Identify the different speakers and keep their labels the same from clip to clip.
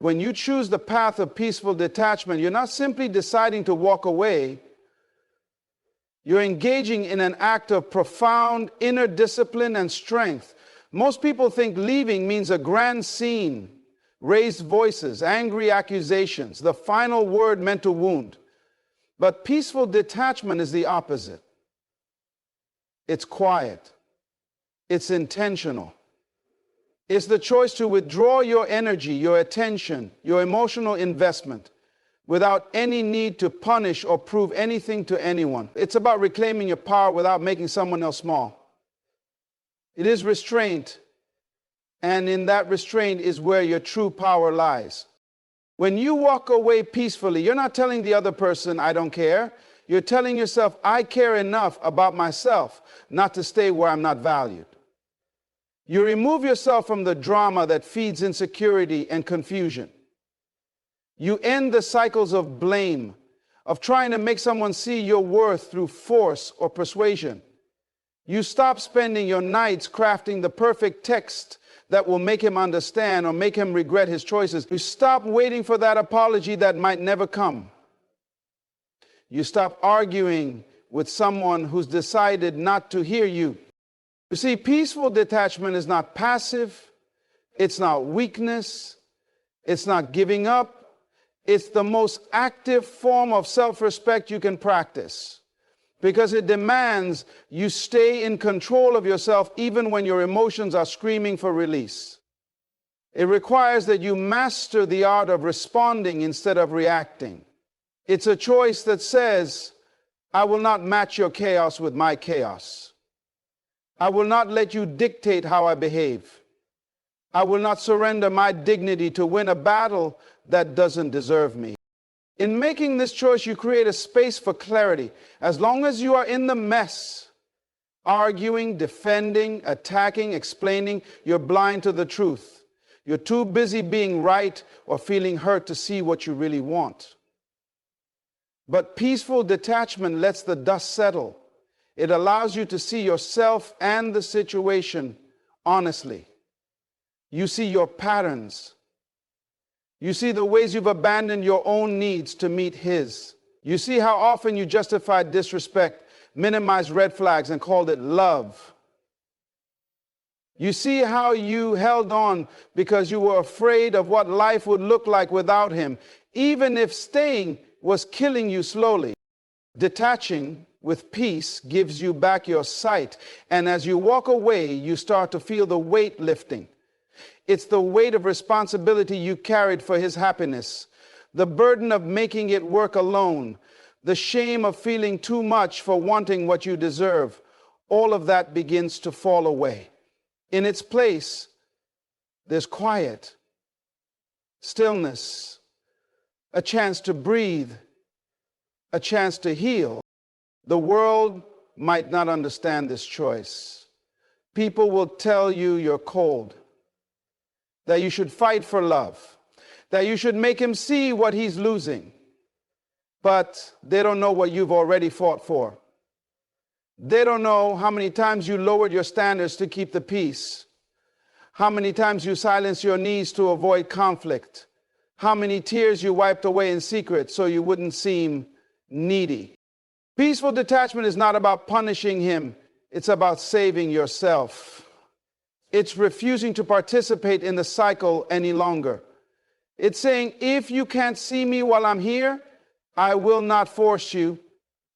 Speaker 1: When you choose the path of peaceful detachment, you're not simply deciding to walk away. You're engaging in an act of profound inner discipline and strength. Most people think leaving means a grand scene, raised voices, angry accusations, the final word meant to wound. But peaceful detachment is the opposite. It's quiet. It's intentional. It's the choice to withdraw your energy, your attention, your emotional investment without any need to punish or prove anything to anyone. It's about reclaiming your power without making someone else small. It is restraint, and in that restraint is where your true power lies. When you walk away peacefully, you're not telling the other person, I don't care. You're telling yourself, I care enough about myself not to stay where I'm not valued. You remove yourself from the drama that feeds insecurity and confusion. You end the cycles of blame, of trying to make someone see your worth through force or persuasion. You stop spending your nights crafting the perfect text that will make him understand or make him regret his choices. You stop waiting for that apology that might never come. You stop arguing with someone who's decided not to hear you. You see, peaceful detachment is not passive. It's not weakness. It's not giving up. It's the most active form of self-respect you can practice because it demands you stay in control of yourself even when your emotions are screaming for release. It requires that you master the art of responding instead of reacting. It's a choice that says, I will not match your chaos with my chaos. I will not let you dictate how I behave. I will not surrender my dignity to win a battle that doesn't deserve me. In making this choice, you create a space for clarity. As long as you are in the mess, arguing, defending, attacking, explaining, you're blind to the truth. You're too busy being right or feeling hurt to see what you really want. But peaceful detachment lets the dust settle. It allows you to see yourself and the situation honestly. You see your patterns. You see the ways you've abandoned your own needs to meet his. You see how often you justified disrespect, minimized red flags, and called it love. You see how you held on because you were afraid of what life would look like without him, even if staying was killing you slowly. Detaching with peace gives you back your sight, and as you walk away, you start to feel the weight lifting. It's the weight of responsibility you carried for his happiness, the burden of making it work alone, the shame of feeling too much for wanting what you deserve. All of that begins to fall away. In its place, there's quiet, stillness, a chance to breathe, a chance to heal. The world might not understand this choice. People will tell you you're cold, that you should fight for love, that you should make him see what he's losing. But they don't know what you've already fought for. They don't know how many times you lowered your standards to keep the peace, how many times you silenced your needs to avoid conflict, how many tears you wiped away in secret so you wouldn't seem needy. Peaceful detachment is not about punishing him. It's about saving yourself. It's refusing to participate in the cycle any longer. It's saying, if you can't see me while I'm here, I will not force you.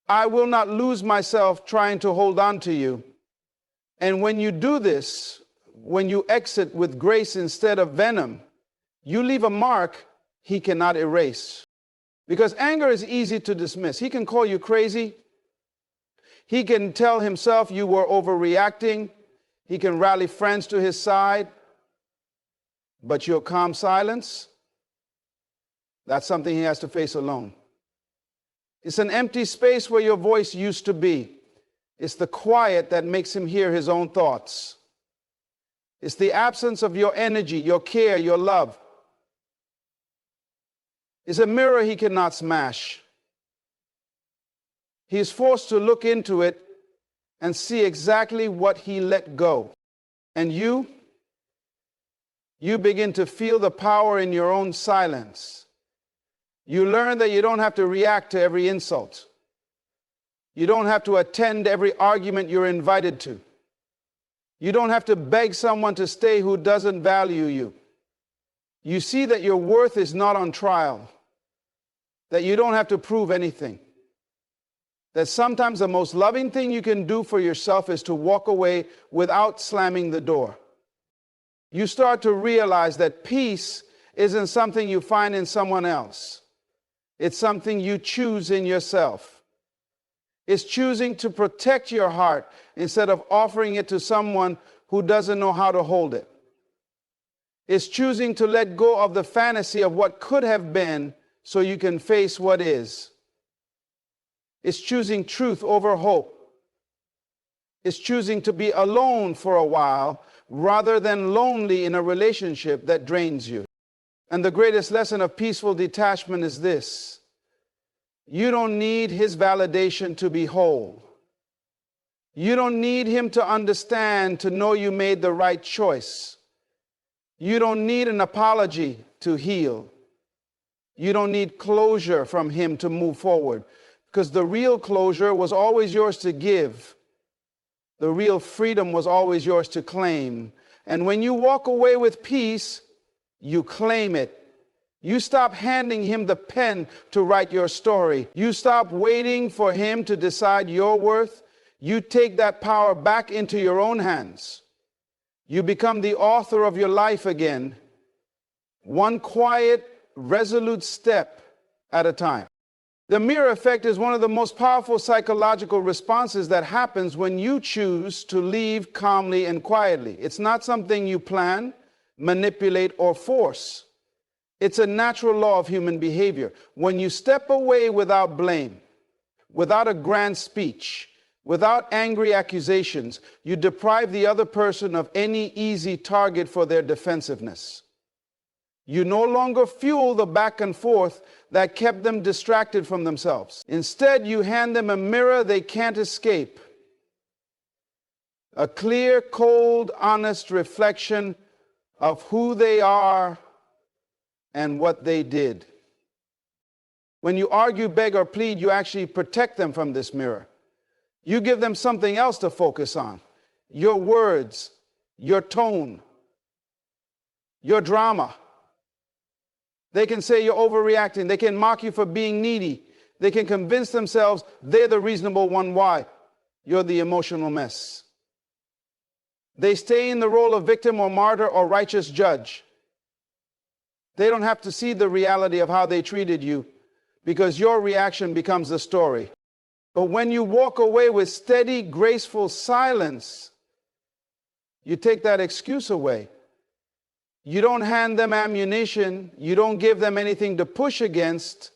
Speaker 1: I will not lose myself trying to hold on to you. And when you do this, when you exit with grace instead of venom, you leave a mark he cannot erase. Because anger is easy to dismiss. He can call you crazy. He can tell himself you were overreacting. He can rally friends to his side. But your calm silence, that's something he has to face alone. It's an empty space where your voice used to be. It's the quiet that makes him hear his own thoughts. It's the absence of your energy, your care, your love. It's a mirror he cannot smash. He is forced to look into it and see exactly what he let go. And you You begin to feel the power in your own silence. You learn that you don't have to react to every insult. You don't have to attend every argument you're invited to. You don't have to beg someone to stay who doesn't value you. You see that your worth is not on trial, that you don't have to prove anything, that sometimes the most loving thing you can do for yourself is to walk away without slamming the door. You start to realize that peace isn't something you find in someone else. It's something you choose in yourself. It's choosing to protect your heart instead of offering it to someone who doesn't know how to hold it. It's choosing to let go of the fantasy of what could have been so you can face what is. It's choosing truth over hope. It's choosing to be alone for a while rather than lonely in a relationship that drains you. And the greatest lesson of peaceful detachment is this: you don't need his validation to be whole. You don't need him to understand, to know you made the right choice. You don't need an apology to heal. You don't need closure from him to move forward, because the real closure was always yours to give. The real freedom was always yours to claim. And when you walk away with peace, you claim it. You stop handing him the pen to write your story. You stop waiting for him to decide your worth. You take that power back into your own hands. You become the author of your life again, one quiet, resolute step at a time. The mirror effect is one of the most powerful psychological responses that happens when you choose to leave calmly and quietly. It's not something you plan, manipulate, or force. It's a natural law of human behavior. When you step away without blame, without a grand speech, without angry accusations, you deprive the other person of any easy target for their defensiveness. You no longer fuel the back and forth that kept them distracted from themselves. Instead, you hand them a mirror they can't escape. A clear, cold, honest reflection of who they are and what they did. When you argue, beg, or plead, you actually protect them from this mirror. You give them something else to focus on: your words, your tone, your drama. They can say you're overreacting. They can mock you for being needy. They can convince themselves they're the reasonable one. Why? You're the emotional mess. They stay in the role of victim or martyr or righteous judge. They don't have to see the reality of how they treated you, because your reaction becomes the story. But when you walk away with steady, graceful silence, you take that excuse away. You don't hand them ammunition. You don't give them anything to push against.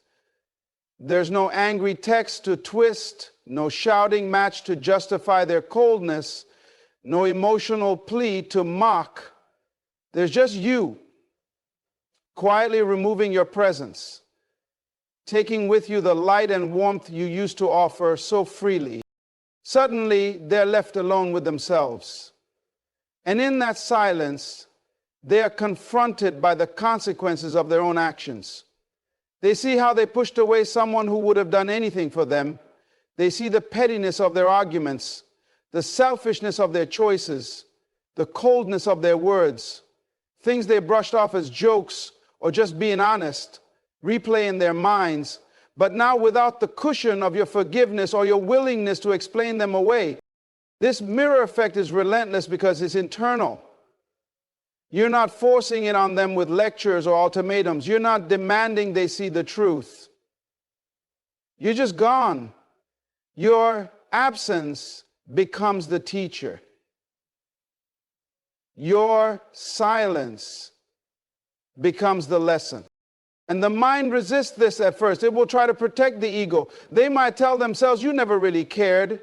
Speaker 1: There's no angry text to twist, no shouting match to justify their coldness, no emotional plea to mock. There's just you, quietly removing your presence, taking with you the light and warmth you used to offer so freely. Suddenly, they're left alone with themselves. And in that silence, they are confronted by the consequences of their own actions. They see how they pushed away someone who would have done anything for them. They see the pettiness of their arguments, the selfishness of their choices, the coldness of their words, things they brushed off as jokes or just being honest, replay in their minds, but now without the cushion of your forgiveness or your willingness to explain them away. This mirror effect is relentless because it's internal. You're not forcing it on them with lectures or ultimatums. You're not demanding they see the truth. You're just gone. Your absence becomes the teacher. Your silence becomes the lesson. And the mind resists this at first. It will try to protect the ego. They might tell themselves, you never really cared,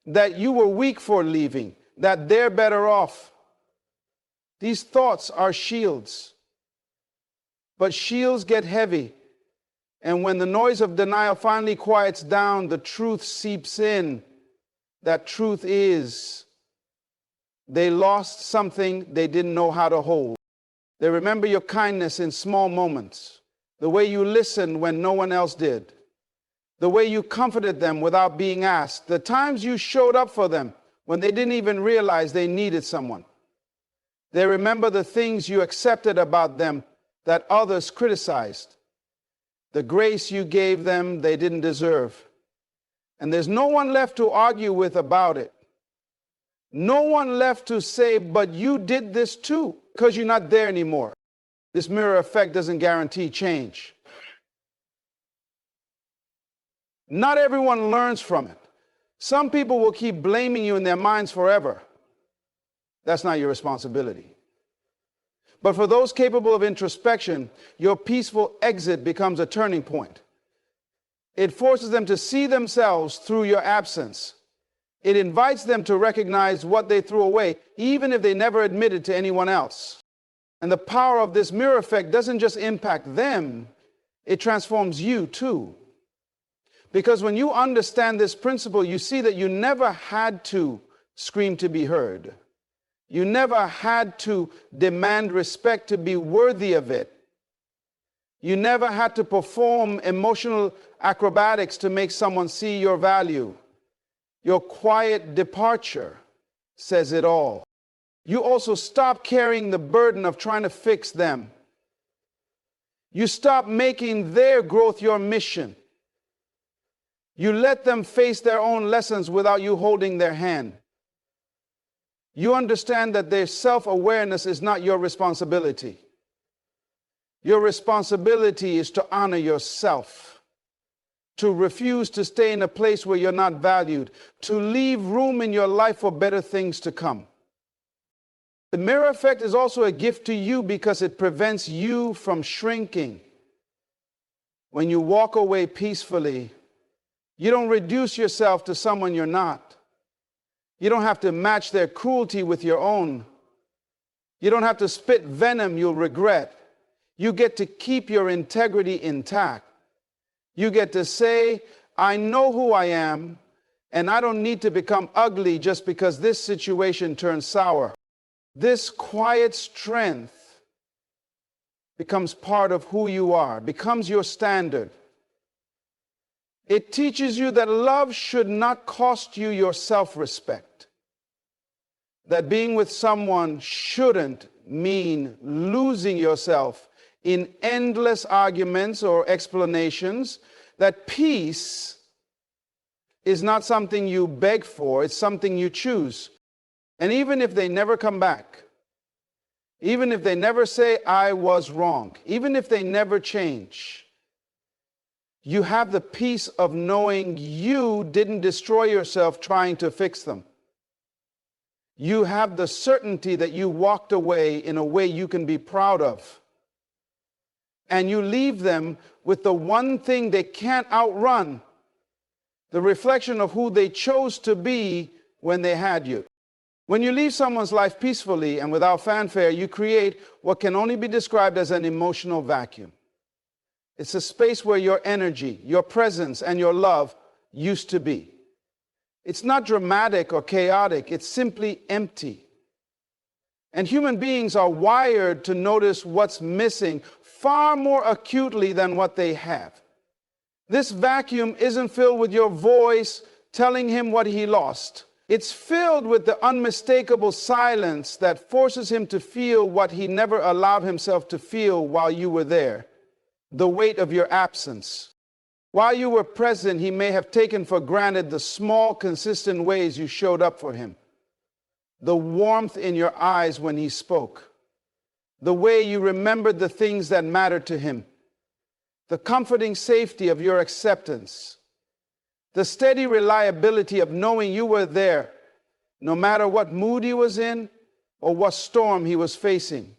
Speaker 1: that you were weak for leaving, that they're better off. These thoughts are shields. But shields get heavy. And when the noise of denial finally quiets down, the truth seeps in. That truth is, they lost something they didn't know how to hold. They remember your kindness in small moments, the way you listened when no one else did, the way you comforted them without being asked, the times you showed up for them when they didn't even realize they needed someone. They remember the things you accepted about them that others criticized, the grace you gave them they didn't deserve. And there's no one left to argue with about it. No one left to say, but you did this too, because you're not there anymore. This mirror effect doesn't guarantee change. Not everyone learns from it. Some people will keep blaming you in their minds forever. That's not your responsibility. But for those capable of introspection, your peaceful exit becomes a turning point. It forces them to see themselves through your absence. It invites them to recognize what they threw away, even if they never admitted to anyone else. And the power of this mirror effect doesn't just impact them, it transforms you too. Because when you understand this principle, you see that you never had to scream to be heard. You never had to demand respect to be worthy of it. You never had to perform emotional acrobatics to make someone see your value. Your quiet departure says it all. You also stop carrying the burden of trying to fix them. You stop making their growth your mission. You let them face their own lessons without you holding their hand. You understand that their self-awareness is not your responsibility. Your responsibility is to honor yourself, to refuse to stay in a place where you're not valued, to leave room in your life for better things to come. The mirror effect is also a gift to you because it prevents you from shrinking. When you walk away peacefully, you don't reduce yourself to someone you're not. You don't have to match their cruelty with your own. You don't have to spit venom you'll regret. You get to keep your integrity intact. You get to say, I know who I am, and I don't need to become ugly just because this situation turns sour. This quiet strength becomes part of who you are, becomes your standard. It teaches you that love should not cost you your self-respect. That being with someone shouldn't mean losing yourself in endless arguments or explanations. That peace is not something you beg for, it's something you choose. And even if they never come back, even if they never say, I was wrong, even if they never change, you have the peace of knowing you didn't destroy yourself trying to fix them. You have the certainty that you walked away in a way you can be proud of. And you leave them with the one thing they can't outrun, the reflection of who they chose to be when they had you. When you leave someone's life peacefully and without fanfare, you create what can only be described as an emotional vacuum. It's a space where your energy, your presence, and your love used to be. It's not dramatic or chaotic, it's simply empty. And human beings are wired to notice what's missing far more acutely than what they have. This vacuum isn't filled with your voice telling him what he lost. It's filled with the unmistakable silence that forces him to feel what he never allowed himself to feel while you were there. The weight of your absence. While you were present, he may have taken for granted the small, consistent ways you showed up for him. The warmth in your eyes when he spoke. The way you remembered the things that mattered to him. The comforting safety of your acceptance. The steady reliability of knowing you were there, no matter what mood he was in or what storm he was facing.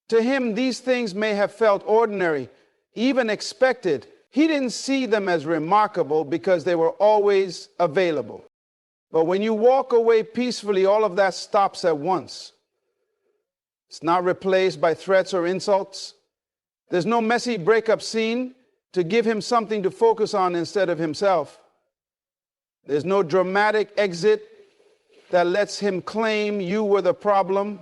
Speaker 1: To him, these things may have felt ordinary, even expected. He didn't see them as remarkable because they were always available. But when you walk away peacefully, all of that stops at once. It's not replaced by threats or insults. There's no messy breakup scene to give him something to focus on instead of himself. There's no dramatic exit that lets him claim you were the problem.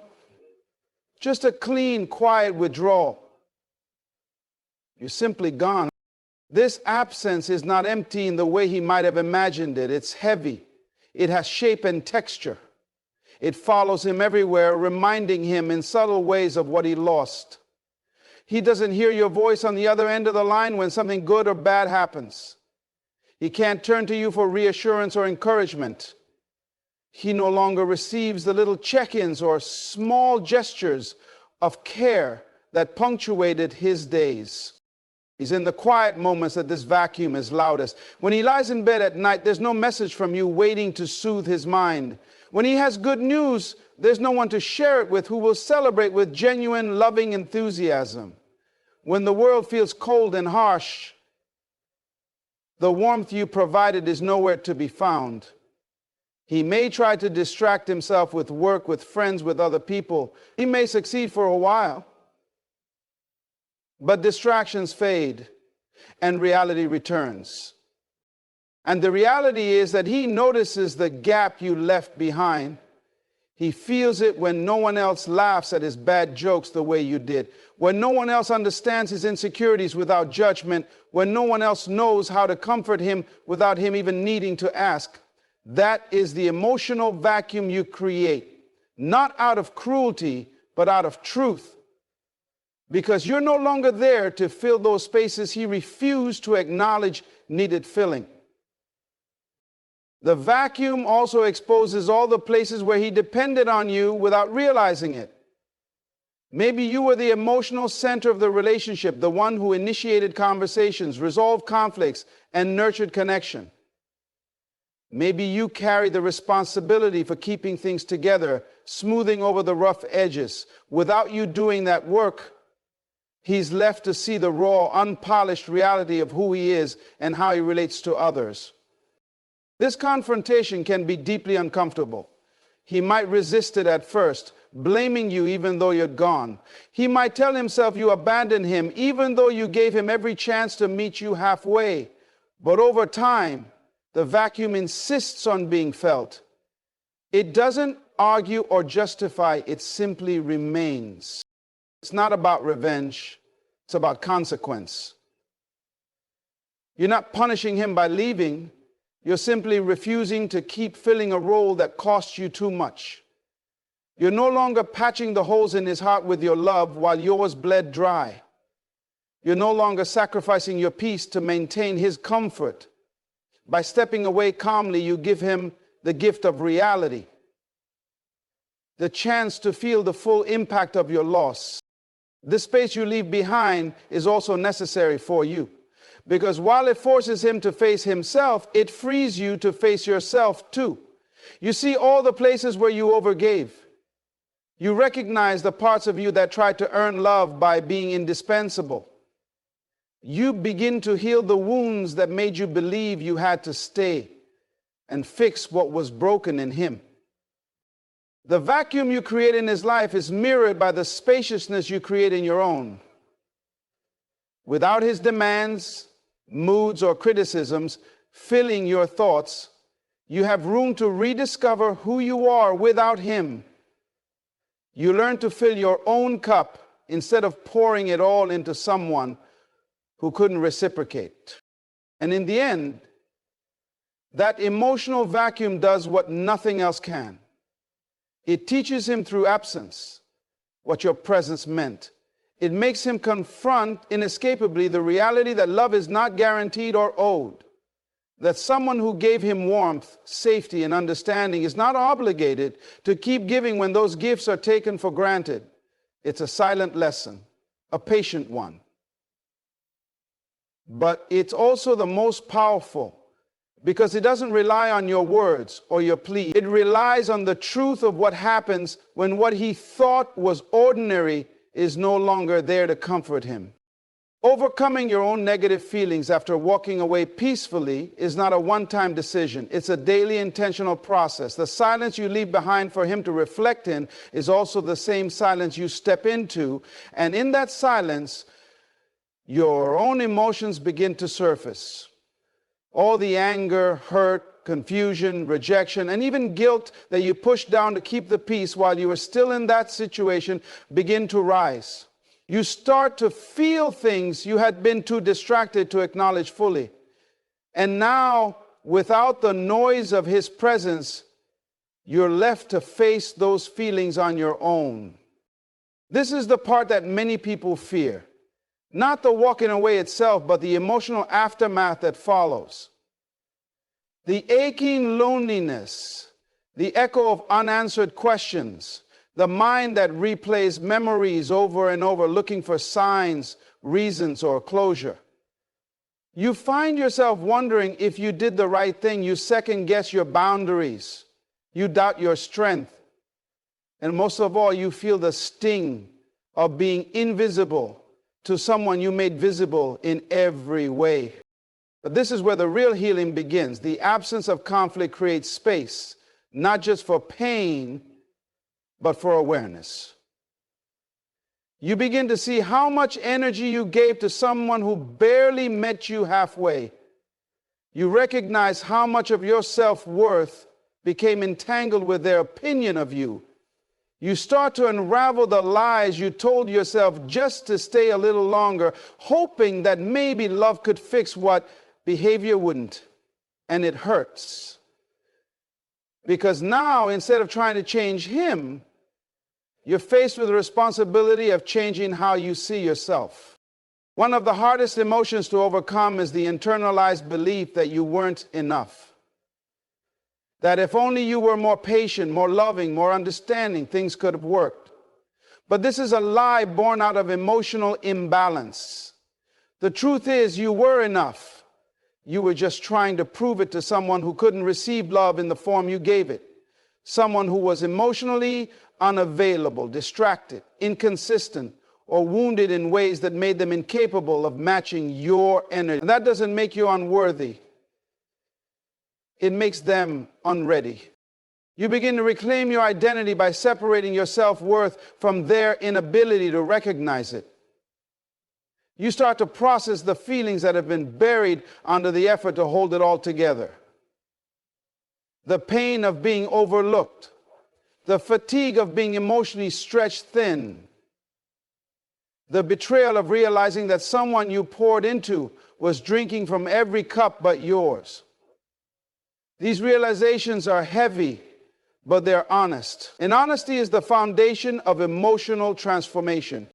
Speaker 1: just a clean, quiet withdrawal. You're simply gone. This absence is not empty in the way he might have imagined it. It's heavy. It has shape and texture. It follows him everywhere, reminding him in subtle ways of what he lost. He doesn't hear your voice on the other end of the line when something good or bad happens. He can't turn to you for reassurance or encouragement. He no longer receives the little check-ins or small gestures of care that punctuated his days. He's in the quiet moments that this vacuum is loudest. When he lies in bed at night, there's no message from you waiting to soothe his mind. When he has good news, there's no one to share it with who will celebrate with genuine, loving enthusiasm. When the world feels cold and harsh, the warmth you provided is nowhere to be found. He may try to distract himself with work, with friends, with other people. He may succeed for a while. But distractions fade and reality returns. And the reality is that he notices the gap you left behind. He feels it when no one else laughs at his bad jokes the way you did, when no one else understands his insecurities without judgment, when no one else knows how to comfort him without him even needing to ask. That is the emotional vacuum you create, not out of cruelty, but out of truth. Because you're no longer there to fill those spaces he refused to acknowledge needed filling. The vacuum also exposes all the places where he depended on you without realizing it. Maybe you were the emotional center of the relationship, the one who initiated conversations, resolved conflicts, and nurtured connection. Maybe you carried the responsibility for keeping things together, smoothing over the rough edges. Without you doing that work, he's left to see the raw, unpolished reality of who he is and how he relates to others. This confrontation can be deeply uncomfortable. He might resist it at first, blaming you even though you're gone. He might tell himself you abandoned him even though you gave him every chance to meet you halfway. But over time, the vacuum insists on being felt. It doesn't argue or justify, it simply remains. It's not about revenge, it's about consequence. You're not punishing him by leaving. You're simply refusing to keep filling a role that costs you too much. You're no longer patching the holes in his heart with your love while yours bled dry. You're no longer sacrificing your peace to maintain his comfort. By stepping away calmly, you give him the gift of reality, the chance to feel the full impact of your loss. The space you leave behind is also necessary for you. Because while it forces him to face himself, it frees you to face yourself too. You see all the places where you overgave. You recognize the parts of you that tried to earn love by being indispensable. You begin to heal the wounds that made you believe you had to stay and fix what was broken in him. The vacuum you create in his life is mirrored by the spaciousness you create in your own. Without his demands, moods, or criticisms filling your thoughts, you have room to rediscover who you are without him. You learn to fill your own cup instead of pouring it all into someone who couldn't reciprocate. And in the end, that emotional vacuum does what nothing else can. It teaches him through absence what your presence meant. It makes him confront inescapably the reality that love is not guaranteed or owed. That someone who gave him warmth, safety, and understanding is not obligated to keep giving when those gifts are taken for granted. It's a silent lesson, a patient one. But it's also the most powerful because it doesn't rely on your words or your plea. It relies on the truth of what happens when what he thought was ordinary is no longer there to comfort him. Overcoming your own negative feelings after walking away peacefully is not a one-time decision. It's a daily intentional process. The silence you leave behind for him to reflect in is also the same silence you step into. And in that silence, your own emotions begin to surface. All the anger, hurt, confusion, rejection, and even guilt that you pushed down to keep the peace while you were still in that situation begin to rise. You start to feel things you had been too distracted to acknowledge fully. And now, without the noise of his presence, you're left to face those feelings on your own. This is the part that many people fear. Not the walking away itself, but the emotional aftermath that follows. The aching loneliness, the echo of unanswered questions, the mind that replays memories over and over looking for signs, reasons, or closure. You find yourself wondering if you did the right thing. You second guess your boundaries. You doubt your strength. And most of all, you feel the sting of being invisible to someone you made visible in every way. But this is where the real healing begins. The absence of conflict creates space, not just for pain, but for awareness. You begin to see how much energy you gave to someone who barely met you halfway. You recognize how much of your self-worth became entangled with their opinion of you. You start to unravel the lies you told yourself just to stay a little longer, hoping that maybe love could fix what behavior wouldn't. And it hurts. Because now, instead of trying to change him, you're faced with the responsibility of changing how you see yourself. One of the hardest emotions to overcome is the internalized belief that you weren't enough. That if only you were more patient, more loving, more understanding, things could have worked. But this is a lie born out of emotional imbalance. The truth is, you were enough. You were just trying to prove it to someone who couldn't receive love in the form you gave it. Someone who was emotionally unavailable, distracted, inconsistent, or wounded in ways that made them incapable of matching your energy. And that doesn't make you unworthy. It makes them unready. You begin to reclaim your identity by separating your self-worth from their inability to recognize it. You start to process the feelings that have been buried under the effort to hold it all together. The pain of being overlooked, the fatigue of being emotionally stretched thin, the betrayal of realizing that someone you poured into was drinking from every cup but yours. These realizations are heavy, but they're honest. And honesty is the foundation of emotional transformation.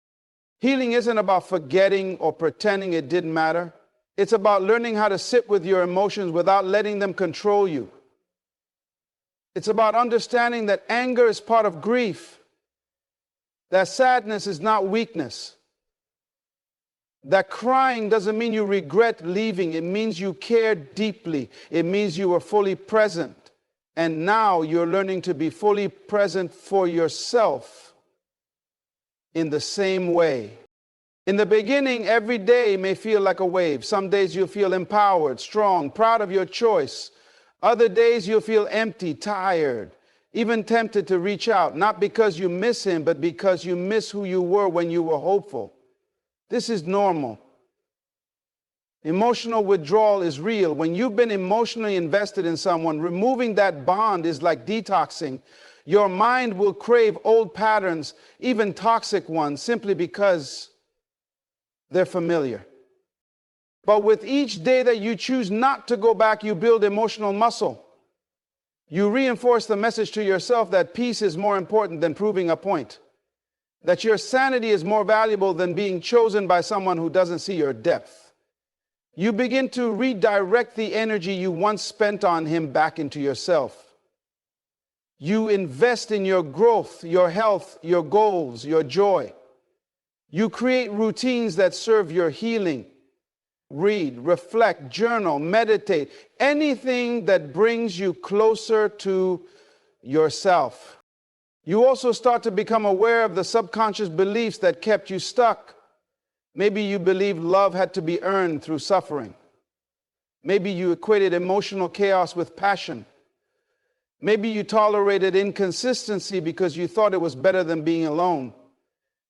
Speaker 1: Healing isn't about forgetting or pretending it didn't matter. It's about learning how to sit with your emotions without letting them control you. It's about understanding that anger is part of grief, that sadness is not weakness, that crying doesn't mean you regret leaving. It means you cared deeply. It means you were fully present. And now you're learning to be fully present for yourself in the same way. In the beginning, every day may feel like a wave. Some days you'll feel empowered, strong, proud of your choice. Other days you'll feel empty, tired, even tempted to reach out, not because you miss him, but because you miss who you were when you were hopeful. This is normal. Emotional withdrawal is real. When you've been emotionally invested in someone, removing that bond is like detoxing. Your mind will crave old patterns, even toxic ones, simply because they're familiar. But with each day that you choose not to go back, you build emotional muscle. You reinforce the message to yourself that peace is more important than proving a point. That your sanity is more valuable than being chosen by someone who doesn't see your depth. You begin to redirect the energy you once spent on him back into yourself. You invest in your growth, your health, your goals, your joy. You create routines that serve your healing. Read, reflect, journal, meditate, anything that brings you closer to yourself. You also start to become aware of the subconscious beliefs that kept you stuck. Maybe you believed love had to be earned through suffering. Maybe you equated emotional chaos with passion. Maybe you tolerated inconsistency because you thought it was better than being alone.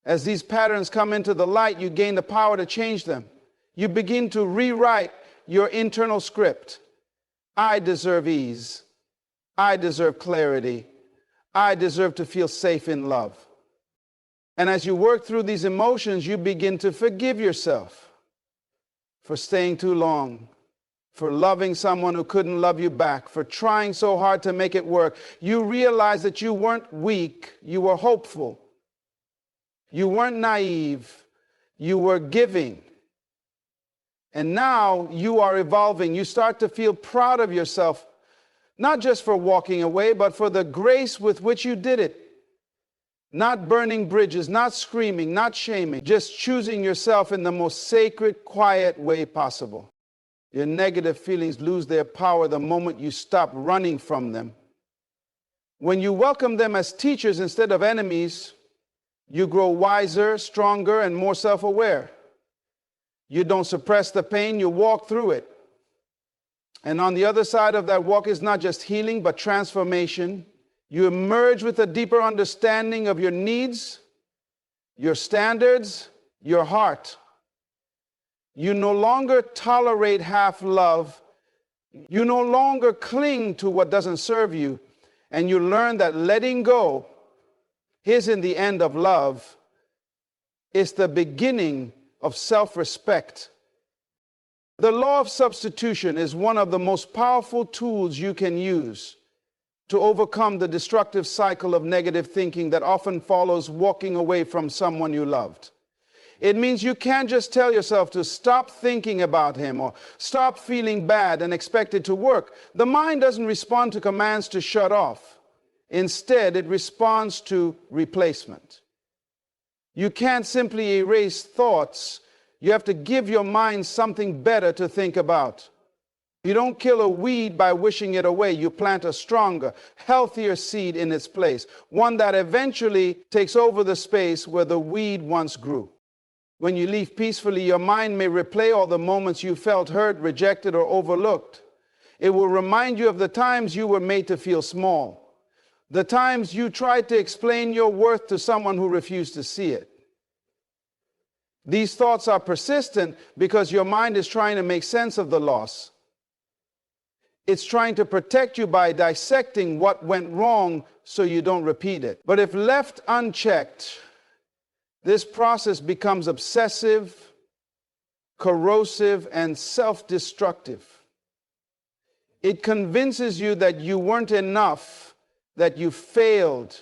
Speaker 1: As these patterns come into the light, you gain the power to change them. You begin to rewrite your internal script. I deserve ease. I deserve clarity. I deserve to feel safe in love. And as you work through these emotions, you begin to forgive yourself for staying too long, for loving someone who couldn't love you back, for trying so hard to make it work. You realize that you weren't weak, you were hopeful. You weren't naive, you were giving. And now you are evolving. You start to feel proud of yourself, not just for walking away, but for the grace with which you did it. Not burning bridges, not screaming, not shaming, just choosing yourself in the most sacred, quiet way possible. Your negative feelings lose their power the moment you stop running from them. When you welcome them as teachers instead of enemies, you grow wiser, stronger, and more self-aware. You don't suppress the pain, you walk through it. And on the other side of that walk is not just healing, but transformation. You emerge with a deeper understanding of your needs, your standards, your heart. You no longer tolerate half love. You no longer cling to what doesn't serve you. And you learn that letting go isn't the end of love. It's the beginning of self-respect. The law of substitution is one of the most powerful tools you can use to overcome the destructive cycle of negative thinking that often follows walking away from someone you loved. It means you can't just tell yourself to stop thinking about him or stop feeling bad and expect it to work. The mind doesn't respond to commands to shut off. Instead, it responds to replacement. You can't simply erase thoughts. You have to give your mind something better to think about. You don't kill a weed by wishing it away. You plant a stronger, healthier seed in its place, one that eventually takes over the space where the weed once grew. When you leave peacefully, your mind may replay all the moments you felt hurt, rejected, or overlooked. It will remind you of the times you were made to feel small, the times you tried to explain your worth to someone who refused to see it. These thoughts are persistent because your mind is trying to make sense of the loss. It's trying to protect you by dissecting what went wrong so you don't repeat it. But if left unchecked, this process becomes obsessive, corrosive, and self-destructive. It convinces you that you weren't enough, that you failed,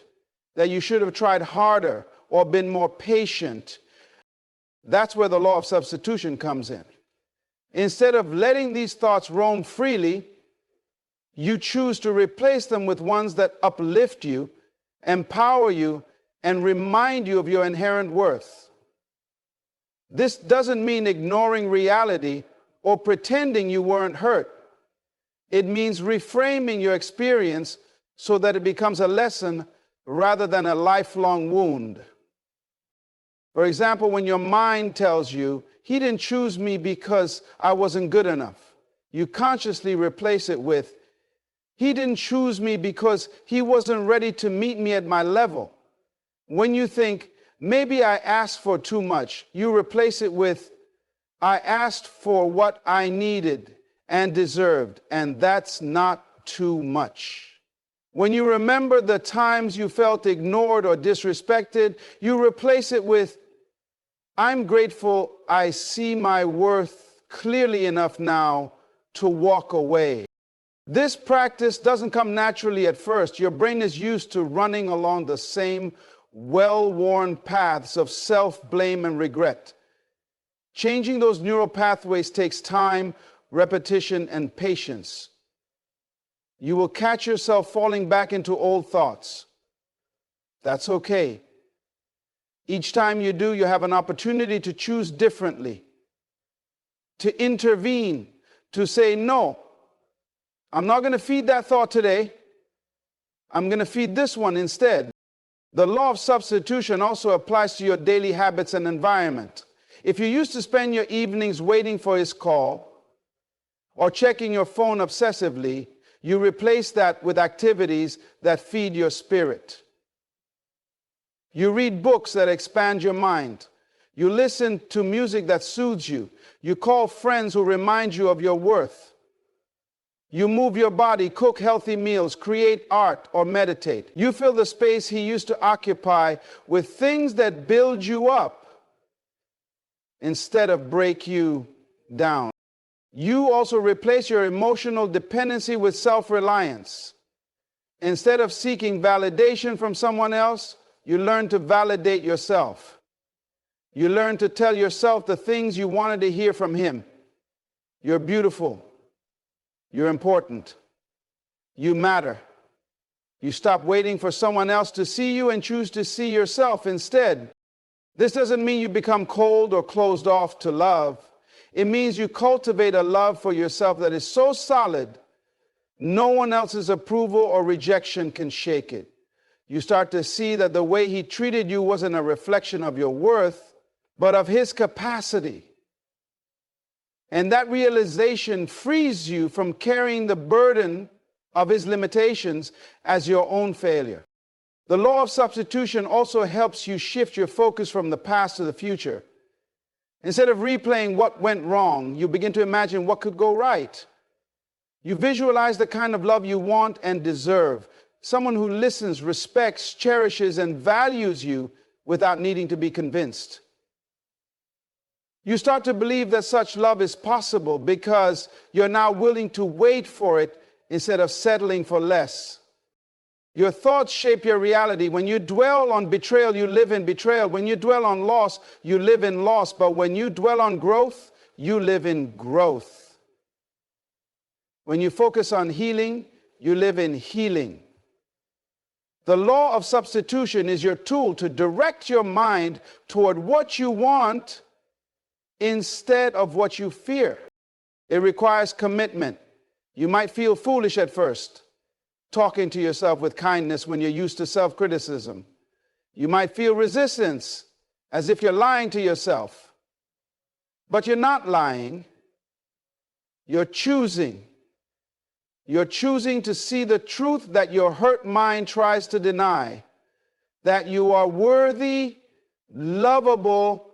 Speaker 1: that you should have tried harder or been more patient. That's where the law of substitution comes in. Instead of letting these thoughts roam freely, you choose to replace them with ones that uplift you, empower you, and remind you of your inherent worth. This doesn't mean ignoring reality or pretending you weren't hurt. It means reframing your experience so that it becomes a lesson rather than a lifelong wound. For example, when your mind tells you, he didn't choose me because I wasn't good enough, you consciously replace it with, he didn't choose me because he wasn't ready to meet me at my level. When you think, maybe I asked for too much, you replace it with, I asked for what I needed and deserved, and that's not too much. When you remember the times you felt ignored or disrespected, you replace it with, I'm grateful I see my worth clearly enough now to walk away. This practice doesn't come naturally at first. Your brain is used to running along the same well-worn paths of self-blame and regret. Changing those neural pathways takes time, repetition, and patience. You will catch yourself falling back into old thoughts. That's okay. Each time you do, you have an opportunity to choose differently, to intervene, to say, no, I'm not going to feed that thought today. I'm going to feed this one instead. The law of substitution also applies to your daily habits and environment. If you used to spend your evenings waiting for his call or checking your phone obsessively, you replace that with activities that feed your spirit. You read books that expand your mind. You listen to music that soothes you. You call friends who remind you of your worth. You move your body, cook healthy meals, create art, or meditate. You fill the space he used to occupy with things that build you up instead of break you down. You also replace your emotional dependency with self-reliance. Instead of seeking validation from someone else, you learn to validate yourself. You learn to tell yourself the things you wanted to hear from him. You're beautiful. You're important. You matter. You stop waiting for someone else to see you and choose to see yourself instead. This doesn't mean you become cold or closed off to love. It means you cultivate a love for yourself that is so solid, no one else's approval or rejection can shake it. You start to see that the way he treated you wasn't a reflection of your worth, but of his capacity. And that realization frees you from carrying the burden of his limitations as your own failure. The law of substitution also helps you shift your focus from the past to the future. Instead of replaying what went wrong, you begin to imagine what could go right. You visualize the kind of love you want and deserve. Someone who listens, respects, cherishes, and values you without needing to be convinced. You start to believe that such love is possible because you're now willing to wait for it instead of settling for less. Your thoughts shape your reality. When you dwell on betrayal, you live in betrayal. When you dwell on loss, you live in loss. But when you dwell on growth, you live in growth. When you focus on healing, you live in healing. The law of substitution is your tool to direct your mind toward what you want instead of what you fear. It requires commitment. You might feel foolish at first, talking to yourself with kindness when you're used to self-criticism. You might feel resistance, as if you're lying to yourself. But you're not lying. You're choosing. You're choosing to see the truth that your hurt mind tries to deny, that you are worthy, lovable,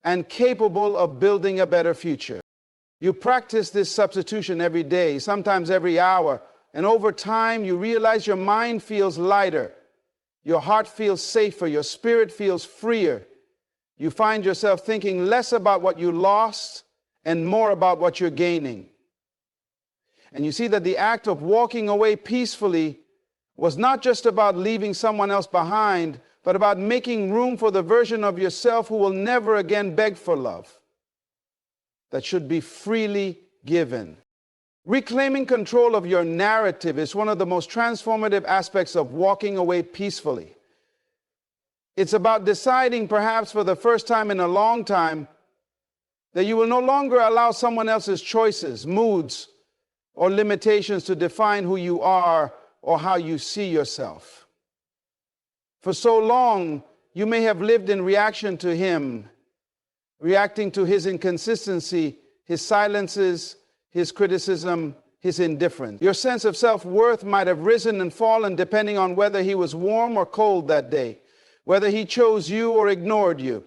Speaker 1: and capable of building a better future. You practice this substitution every day, sometimes every hour, and over time you realize your mind feels lighter, your heart feels safer, your spirit feels freer. You find yourself thinking less about what you lost and more about what you're gaining. And you see that the act of walking away peacefully was not just about leaving someone else behind, but about making room for the version of yourself who will never again beg for love, that should be freely given. Reclaiming control of your narrative is one of the most transformative aspects of walking away peacefully. It's about deciding, perhaps for the first time in a long time, that you will no longer allow someone else's choices, moods, or limitations to define who you are or how you see yourself. For so long, you may have lived in reaction to him, reacting to his inconsistency, his silences, his criticism, his indifference. Your sense of self-worth might have risen and fallen depending on whether he was warm or cold that day, whether he chose you or ignored you,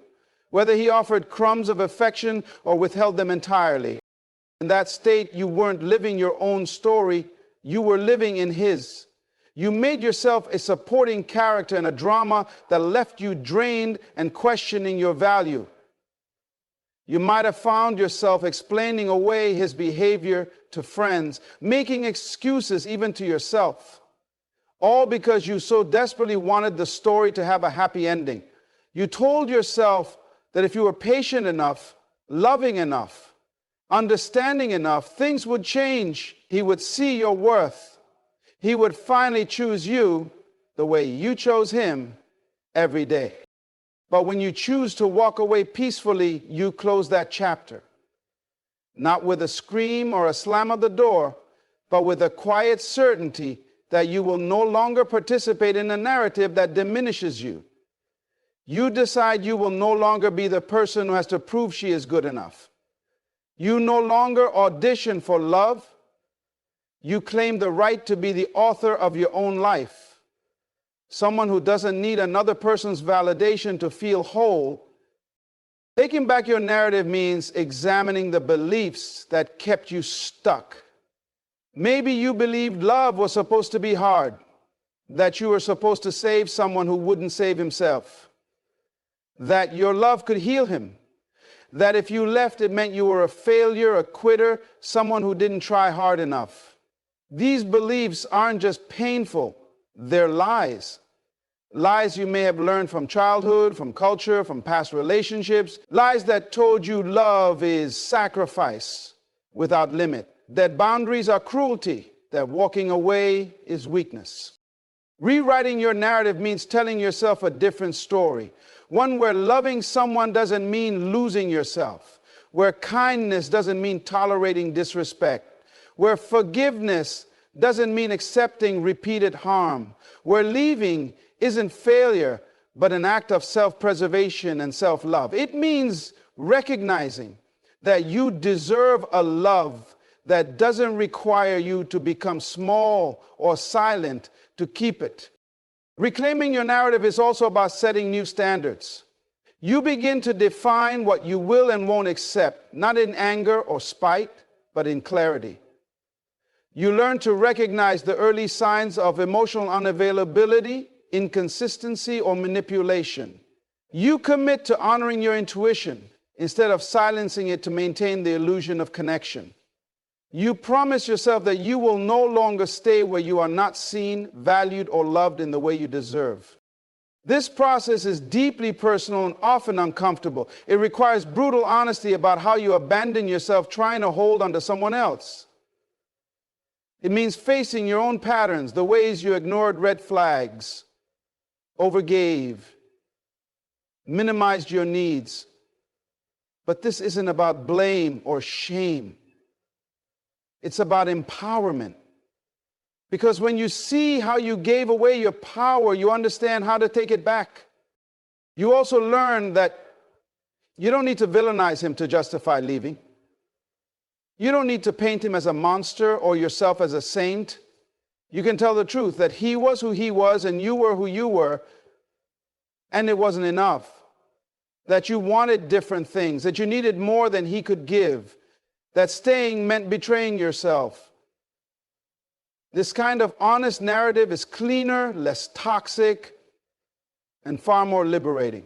Speaker 1: whether he offered crumbs of affection or withheld them entirely. In that state, you weren't living your own story, you were living in his. You made yourself a supporting character in a drama that left you drained and questioning your value. You might have found yourself explaining away his behavior to friends, making excuses even to yourself, all because you so desperately wanted the story to have a happy ending. You told yourself that if you were patient enough, loving enough, understanding enough, things would change. He would see your worth. He would finally choose you the way you chose him every day. But when you choose to walk away peacefully, you close that chapter. Not with a scream or a slam of the door, but with a quiet certainty that you will no longer participate in a narrative that diminishes you. You decide you will no longer be the person who has to prove she is good enough. You no longer audition for love. You claim the right to be the author of your own life. Someone who doesn't need another person's validation to feel whole. Taking back your narrative means examining the beliefs that kept you stuck. Maybe you believed love was supposed to be hard, that you were supposed to save someone who wouldn't save himself, that your love could heal him, that if you left, it meant you were a failure, a quitter, someone who didn't try hard enough. These beliefs aren't just painful, they're lies. Lies you may have learned from childhood, from culture, from past relationships. Lies that told you love is sacrifice without limit, that boundaries are cruelty, that walking away is weakness. Rewriting your narrative means telling yourself a different story, one where loving someone doesn't mean losing yourself, where kindness doesn't mean tolerating disrespect, where forgiveness doesn't mean accepting repeated harm, where leaving isn't failure, but an act of self-preservation and self-love. It means recognizing that you deserve a love that doesn't require you to become small or silent to keep it. Reclaiming your narrative is also about setting new standards. You begin to define what you will and won't accept, not in anger or spite, but in clarity. You learn to recognize the early signs of emotional unavailability, inconsistency, or manipulation. You commit to honoring your intuition instead of silencing it to maintain the illusion of connection. You promise yourself that you will no longer stay where you are not seen, valued, or loved in the way you deserve. This process is deeply personal and often uncomfortable. It requires brutal honesty about how you abandon yourself trying to hold onto someone else. It means facing your own patterns, the ways you ignored red flags, overgave, minimized your needs. But this isn't about blame or shame. It's about empowerment. Because when you see how you gave away your power, you understand how to take it back. You also learn that you don't need to villainize him to justify leaving. You don't need to paint him as a monster or yourself as a saint. You can tell the truth that he was who he was and you were who you were, and it wasn't enough. That you wanted different things, that you needed more than he could give, that staying meant betraying yourself. This kind of honest narrative is cleaner, less toxic, and far more liberating.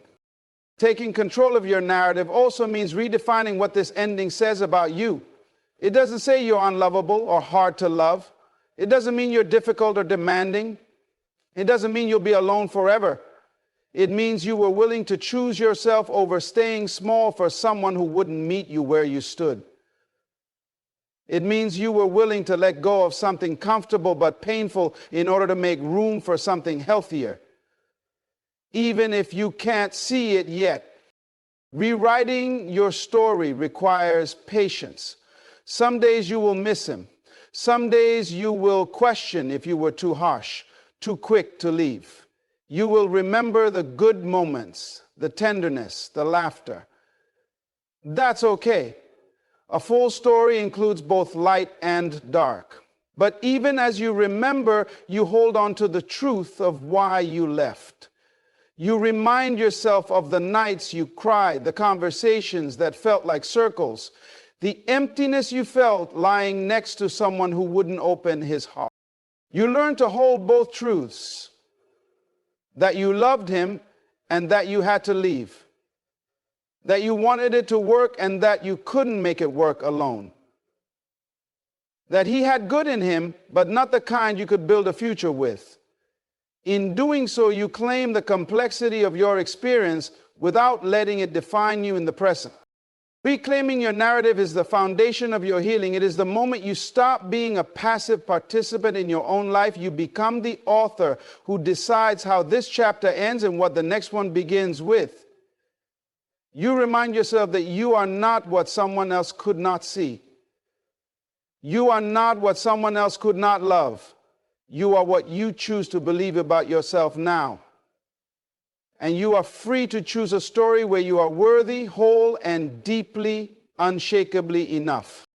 Speaker 1: Taking control of your narrative also means redefining what this ending says about you. It doesn't say you're unlovable or hard to love. It doesn't mean you're difficult or demanding. It doesn't mean you'll be alone forever. It means you were willing to choose yourself over staying small for someone who wouldn't meet you where you stood. It means you were willing to let go of something comfortable but painful in order to make room for something healthier, even if you can't see it yet. Rewriting your story requires patience. Some days you will miss him. Some days you will question if you were too harsh, too quick to leave. You will remember the good moments, the tenderness, the laughter. That's okay. A full story includes both light and dark. But even as you remember, you hold on to the truth of why you left. You remind yourself of the nights you cried, the conversations that felt like circles, the emptiness you felt lying next to someone who wouldn't open his heart. You learn to hold both truths, that you loved him and that you had to leave, that you wanted it to work and that you couldn't make it work alone, that he had good in him, but not the kind you could build a future with. In doing so, you claim the complexity of your experience without letting it define you in the present. Reclaiming your narrative is the foundation of your healing. It is the moment you stop being a passive participant in your own life. You become the author who decides how this chapter ends and what the next one begins with. You remind yourself that you are not what someone else could not see. You are not what someone else could not love. You are what you choose to believe about yourself now. And you are free to choose a story where you are worthy, whole, and deeply, unshakably enough.